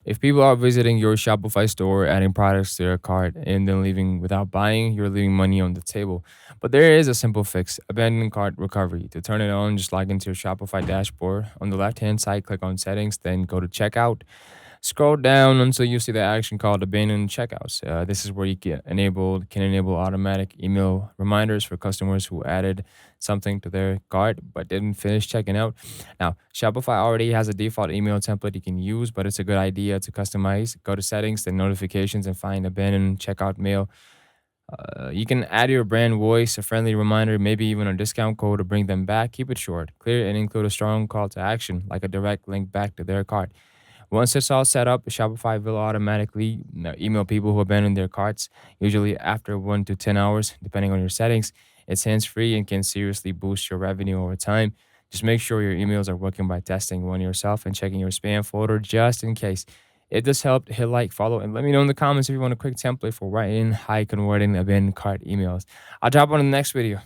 If people are visiting your Shopify store, adding products to their cart, and then leaving without buying, you're leaving money on the table. But there is a simple fix: abandoned cart recovery. To turn it on, just log into your Shopify dashboard. On the left hand side, click on settings, then go to checkout. Scroll down until you see the action called abandon checkouts. This is where you can enable automatic email reminders for customers who added something to their cart but didn't finish checking out. Now, Shopify already has a default email template you can use, but it's a good idea to customize. Go to settings, then notifications, and find abandon checkout mail. You can add your brand voice, a friendly reminder, maybe even a discount code to bring them back. Keep it short, clear, and include a strong call to action, like a direct link back to their cart. Once it's all set up, Shopify will automatically email people who abandon their carts, usually after 1 to 10 hours, depending on your settings. It's hands free and can seriously boost your revenue over time. Just make sure your emails are working by testing one yourself and checking your spam folder just in case. If this helped, hit like, follow, and let me know in the comments if you want a quick template for writing high converting abandoned cart emails. I'll drop on in the next video.